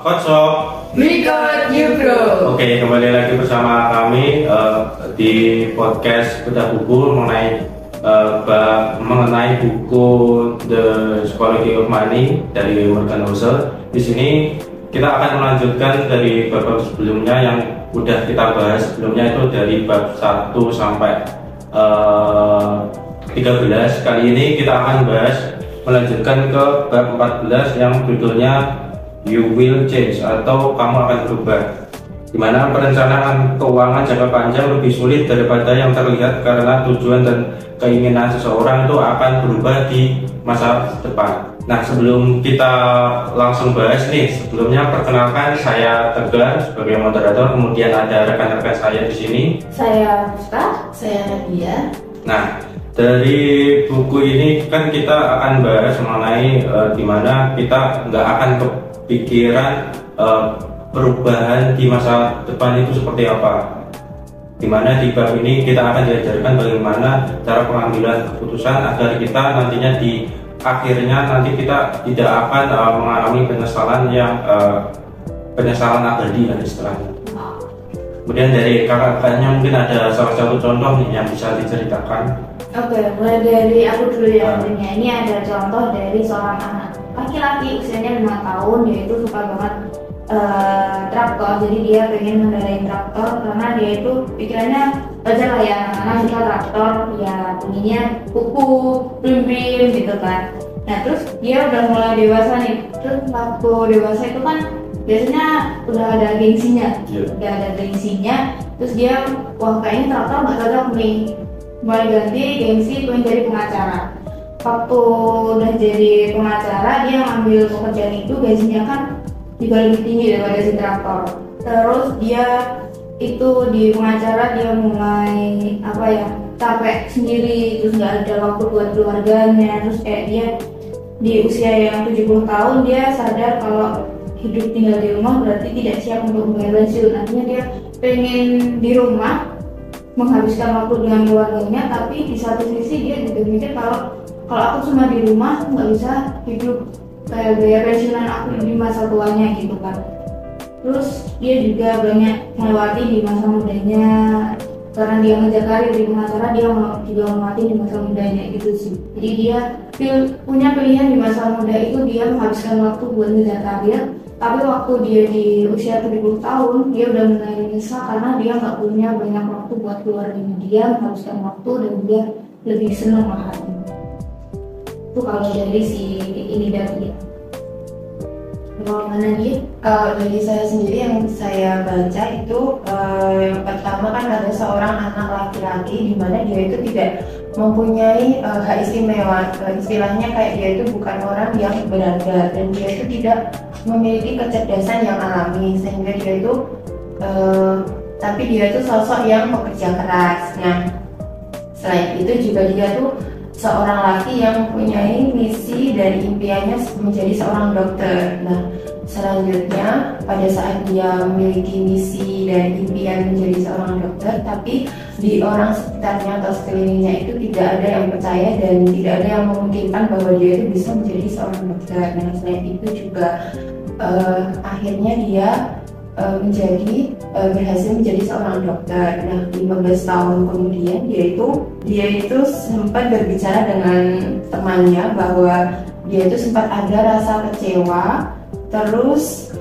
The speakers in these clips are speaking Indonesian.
Kocok. We got you bro. Oke, kembali lagi bersama kami di podcast Bedah Buku mengenai buku The Psychology of Money dari Morgan Housel. Di sini kita akan melanjutkan dari bab sebelumnya yang udah kita bahas sebelumnya, itu dari bab 1 sampai 13. Kali ini kita akan melanjutkan ke bab 14 yang judulnya You Will Change atau kamu akan berubah, di mana perencanaan keuangan jangka panjang lebih sulit daripada yang terlihat karena tujuan dan keinginan seseorang itu akan berubah di masa depan. Nah, sebelum kita langsung bahas nih, sebelumnya perkenalkan, saya Tegar sebagai moderator, kemudian ada rekan-rekan saya di sini. Saya Musta, saya Nadia. Nah, dari buku ini kan kita akan bahas mengenai dimana kita nggak akan kepikiran perubahan di masa depan itu seperti apa. Dimana di bab ini kita akan diajarkan bagaimana cara pengambilan keputusan agar kita nantinya di akhirnya nanti kita tidak akan mengalami penyesalan yang penyesalan abadi istilahnya. Kemudian dari kakak-kakaknya mungkin ada salah satu contoh nih yang bisa diceritakan. Oke, mulai dari aku dulu ya. Ini ada contoh dari seorang anak laki-laki usianya 5 tahun, dia itu suka banget traktor. Jadi dia pengen mengendarai traktor karena dia itu pikirannya wajar lah ya, anak-anak suka traktor ya, bunyinya kuku, blim-blim gitu kan. Nah terus dia udah mulai dewasa nih. Terus waktu dewasa itu kan biasanya udah ada gengsinya, terus dia wah kayaknya traktor nggak cocok nih, mulai ganti gengsi pengen jadi pengacara. Waktu udah jadi pengacara, dia ngambil pekerjaan itu gajinya kan juga lebih tinggi daripada si traktor. Terus dia itu di pengacara dia mulai capek sendiri, terus nggak ada waktu buat keluarganya. Terus kayak dia di usia yang 70 tahun dia sadar kalau hidup tinggal di rumah berarti tidak siap untuk membayar pensiun. Artinya dia pengen di rumah menghabiskan waktu dengan keluarganya, tapi di satu sisi dia juga mikir kalau aku cuma di rumah nggak bisa hidup kayak biaya pensiunan aku di masa tuanya gitu kan. Terus dia juga banyak melewati di masa mudanya, karena dia ngejar karir di pengacara, dia juga melewati di masa mudanya gitu sih. Jadi dia punya pilihan di masa muda itu dia menghabiskan waktu buat ngejar karir, tapi waktu dia di usia 70 tahun dia udah mulai menyesal karena dia nggak punya banyak waktu buat keluarganya. Dia menghabiskan waktu dan dia lebih senang makan. Itu kalau dari si ini dan dia. Kalau mana dia? Kalau dari saya sendiri yang saya baca itu yang pertama kan ada seorang anak laki-laki di mana dia itu tidak mempunyai hak istimewa. Istilahnya kayak dia itu bukan orang yang berada dan dia itu tidak memiliki kecerdasan yang alami, sehingga dia itu tapi dia itu sosok yang pekerja keras. Nah, selain itu juga dia tuh seorang laki yang mempunyai misi dan impiannya menjadi seorang dokter. Nah, selanjutnya pada saat dia memiliki misi dan impian menjadi seorang dokter, tapi di orang sekitarnya atau sekelilingnya itu tidak ada yang percaya dan tidak ada yang memungkinkan bahwa dia itu bisa menjadi seorang dokter. Nah, selain itu juga akhirnya dia berhasil menjadi seorang dokter. Nah, 15 tahun kemudian dia itu sempat berbicara dengan temannya bahwa dia itu sempat ada rasa kecewa. Terus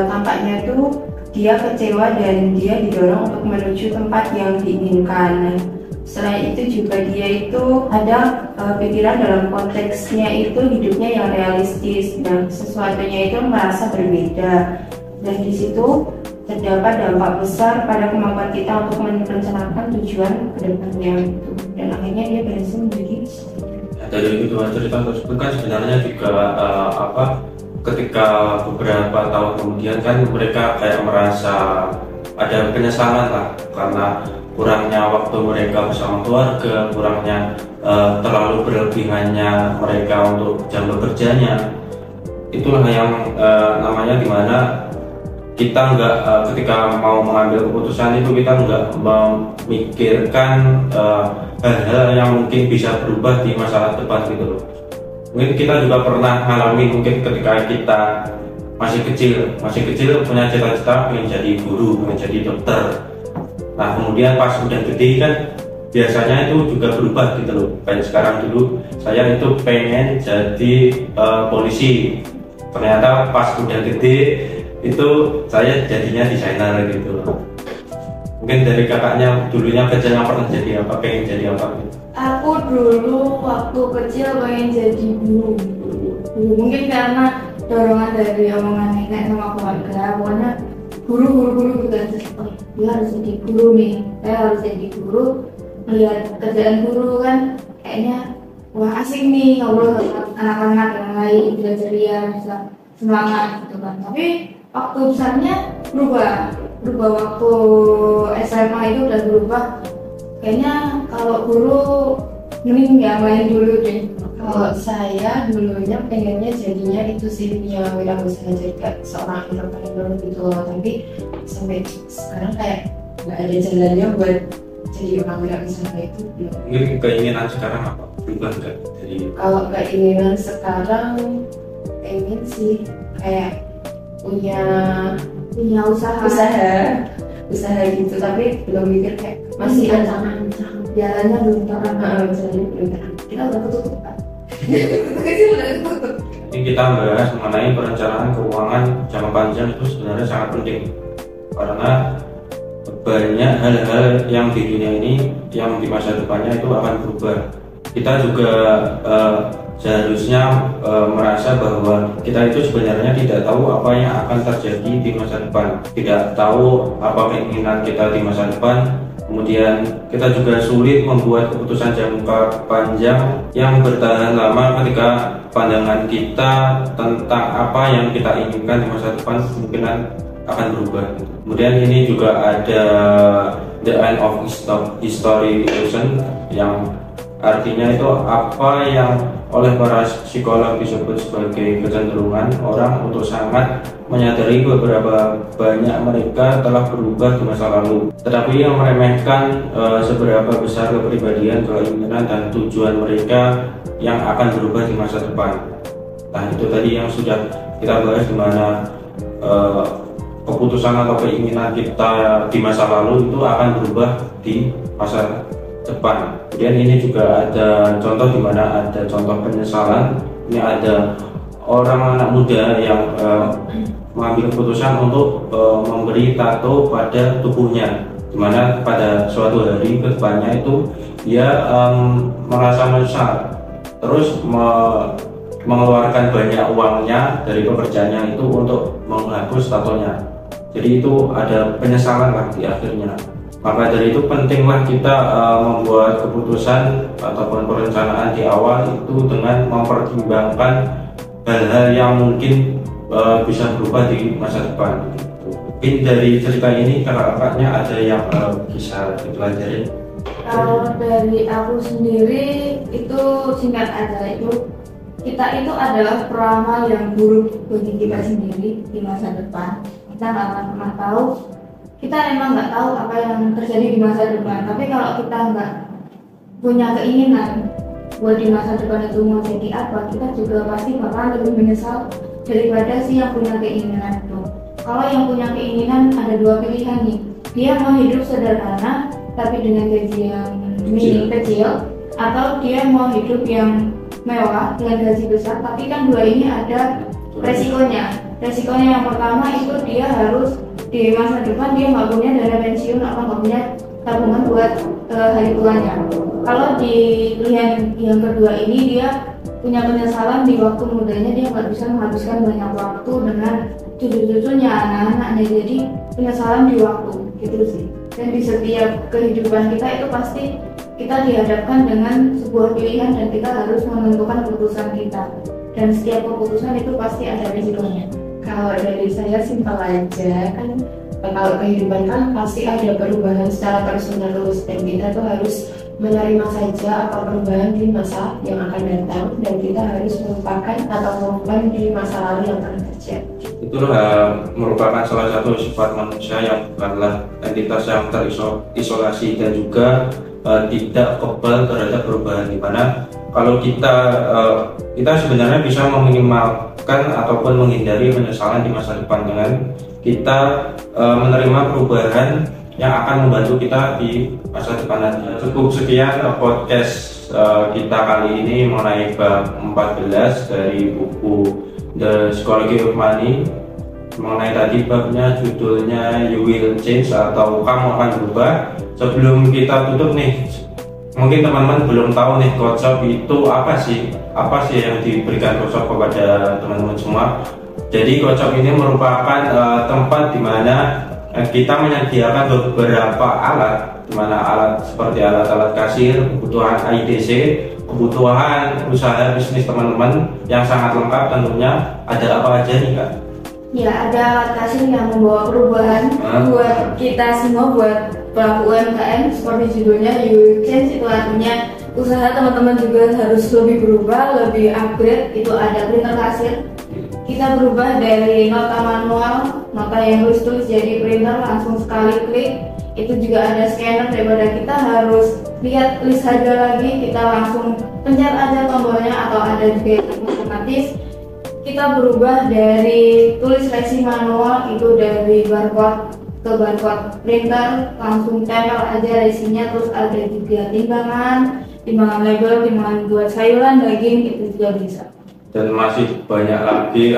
tampaknya itu dia kecewa dan dia didorong untuk menuju tempat yang diinginkan. Nah, selain itu juga dia itu ada pikiran dalam konteksnya itu hidupnya yang realistis dan sesuatunya itu merasa berbeda. Dan di situ terdapat dampak besar pada kemampuan kita untuk merencanakan tujuan kedepannya itu. Dan akhirnya dia berhasil menjadi dari kedua cerita tersebut kan sebenarnya juga ketika beberapa tahun kemudian kan mereka kayak merasa ada penyesalan lah karena kurangnya waktu mereka bersama keluarga, kurangnya terlalu berlebihannya mereka untuk jam bekerjanya. Itulah yang namanya dimana kita ketika mau mengambil keputusan itu kita nggak memikirkan hal-hal yang mungkin bisa berubah di masa depan gitu loh. Mungkin kita juga pernah mengalami mungkin ketika kita masih kecil punya cita-cita pengen jadi guru, pengen jadi dokter. Nah kemudian pas udah gede kan biasanya itu juga berubah gitu loh. Kayak sekarang dulu saya itu pengen jadi polisi, ternyata pas udah gede itu saya jadinya desainer gitu loh. Mungkin dari kakaknya dulunya kecilnya pernah jadi apa, pengen jadi apa gitu? Aku dulu waktu kecil pengen jadi guru. Mungkin karena dorongan dari omongan nenek sama keluarga, pokoknya guru gitu aja. Oh, dia harus jadi guru nih, saya harus jadi guru. Melihat kerjaan guru kan kayaknya wah asik nih, ngobrol sama anak-anak yang lain, bisa ceria, bisa semangat gitu kan. Tapi waktu besarnya berubah waktu SMA itu udah berubah. Kayaknya kalau guru mending yang lain dulu deh. Kalau saya dulunya pengennya jadinya itu sih punya wirausaha, jadi kayak seorang entrepreneur gitu loh. Tapi sampai sekarang kayak nggak ada jalannya buat jadi orang wirausaha itu belum. Mungkin keinginan sekarang apa? Berubah nggak? Jadi Kalau keinginan sekarang pengen sih kayak punya usaha gitu, tapi belum mikir kayak masih ancang-ancang, jalannya belum terang. jalannya belum terang. Kita udah ketutupan. ini kita bahas mengenai perencanaan keuangan jangka panjang itu sebenarnya sangat penting karena banyak hal-hal yang di dunia ini yang di masa depannya itu akan berubah. Kita juga seharusnya merasa bahwa kita itu sebenarnya tidak tahu apa yang akan terjadi di masa depan, tidak tahu apa keinginan kita di masa depan. Kemudian kita juga sulit membuat keputusan jangka panjang yang bertahan lama ketika pandangan kita tentang apa yang kita inginkan di masa depan kemungkinan akan berubah. Kemudian ini juga ada the end of history illusion, yang artinya itu apa yang oleh para psikolog disebut sebagai kecenderungan orang untuk sangat menyadari beberapa banyak mereka telah berubah di masa lalu, tetapi yang meremehkan seberapa besar kepribadian, keinginan, dan tujuan mereka yang akan berubah di masa depan. Nah itu tadi yang sudah kita bahas, di mana keputusan atau keinginan kita di masa lalu itu akan berubah di masa depan. Kemudian ini juga ada contoh di mana ada contoh penyesalan. Ini ada orang anak muda yang mengambil keputusan untuk memberi tato pada tubuhnya, di mana pada suatu hari kedepannya itu dia merasa menyesal, terus mengeluarkan banyak uangnya dari pekerjaannya itu untuk menghapus tatonya. Jadi itu ada penyesalan lah di akhirnya. Maka dari itu pentinglah kita membuat keputusan ataupun perencanaan di awal itu dengan mempertimbangkan hal-hal yang mungkin bisa berubah di masa depan. Mungkin dari cerita ini kakak-kakaknya ada yang bisa dipelajari? Kalau dari aku sendiri itu singkat aja, itu kita itu adalah peramal yang buruk bagi kita sendiri di masa depan. Kita nggak akan pernah tahu, kita emang nggak tahu apa yang terjadi di masa depan. Tapi kalau kita nggak punya keinginan buat di masa depan itu mau jadi apa, kita juga pasti bakal lebih menyesal daripada si yang punya keinginan itu. Kalau yang punya keinginan ada dua pilihan nih, dia mau hidup sederhana tapi dengan gaji yang kecil, atau dia mau hidup yang mewah dengan gaji besar. Tapi kan dua ini ada resikonya. Resikonya yang pertama itu dia harus di masa depan dia nggak punya dana pensiun atau nggak punya tabungan buat hari tuanya. Kalau di pilihan yang kedua ini dia punya penyesalan di waktu mudanya, dia nggak bisa menghabiskan banyak waktu dengan cucu-cucunya, anak-anaknya. Jadi penyesalan di waktu gitu sih. Dan di setiap kehidupan kita itu pasti kita dihadapkan dengan sebuah pilihan dan kita harus menentukan keputusan kita. Dan setiap keputusan itu pasti ada risikonya. Kalau dari saya simpel aja kan, kalau kehidupan kan pasti ada perubahan secara terus-menerus dan kita tuh harus menerima saja apa perubahan di masa yang akan datang, dan kita harus melupakan atau melakukan di masa lalu yang pernah terjadi. Itulah merupakan salah satu sifat manusia yang bukanlah entitas yang terisolasi dan juga tidak kebal terhadap perubahan, dimana kalau kita sebenarnya bisa meminimalkan ataupun menghindari penyesalan di masa depan dengan kita menerima perubahan yang akan membantu kita di masa depan nanti. Cukup sekian podcast kita kali ini mengenai bab 14 dari buku The Psychology of Money. Mengenai tadi babnya judulnya You Will Change atau Kamu Akan Berubah. Sebelum kita tutup nih, mungkin teman-teman belum tahu nih coach shop itu apa sih yang diberikan coach shop kepada teman-teman semua. Jadi coach shop ini merupakan tempat di mana kita menyediakan beberapa alat, di mana alat seperti alat-alat kasir, kebutuhan IDC, kebutuhan usaha bisnis teman-teman yang sangat lengkap tentunya. Ada apa aja nih Kak? Ya, ada alat kasir yang membawa perubahan buat kita semua, buat pelaku UMKM. Seperti judulnya You Change, itu artinya usaha teman-teman juga harus lebih berubah, lebih upgrade. Itu ada printer kasir, kita berubah dari nota manual, nota yang tulis jadi printer langsung sekali klik. Itu juga ada scanner, daripada kita harus lihat list harga lagi, kita langsung pencet aja tombolnya. Atau ada juga yang otomatis, kita berubah dari tulis resi manual, itu dari barcode ke barcode printer, langsung tempel aja resinya. Terus ada juga timbangan label, timbangan buat sayuran, daging, itu juga bisa. Dan masih banyak lagi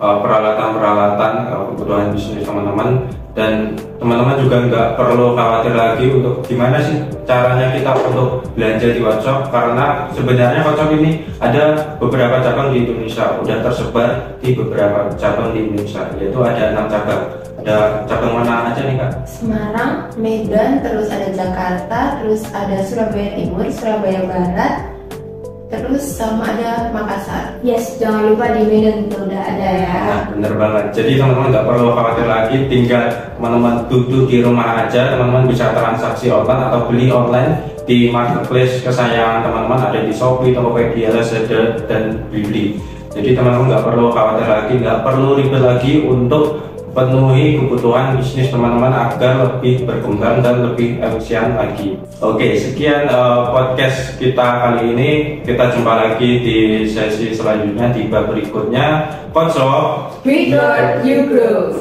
peralatan-peralatan kebutuhan bisnis teman-teman. Dan teman-teman juga nggak perlu khawatir lagi untuk gimana sih caranya kita untuk belanja di workshop, karena sebenarnya workshop ini ada beberapa cabang di Indonesia, udah tersebar di beberapa cabang di Indonesia, yaitu ada 6 cabang. Ada cabang mana aja nih Kak? Semarang, Medan, terus ada Jakarta, terus ada Surabaya Timur, Surabaya Barat, terus sama ada Makassar. Yes, jangan lupa di Medan itu udah ada ya. Nah, bener banget. Jadi teman-teman nggak perlu khawatir lagi, tinggal teman-teman duduk di rumah aja, teman-teman bisa transaksi online atau beli online di marketplace kesayangan teman-teman, ada di Shopee, Tokopedia, Lazada, dan Blibli. Jadi teman-teman nggak perlu khawatir lagi, nggak perlu ribet lagi untuk penuhi kebutuhan bisnis teman-teman agar lebih berkembang dan lebih efisien lagi. Oke, sekian podcast kita kali ini. Kita jumpa lagi di sesi selanjutnya di bab berikutnya. Coach Shop, We Got You Grow.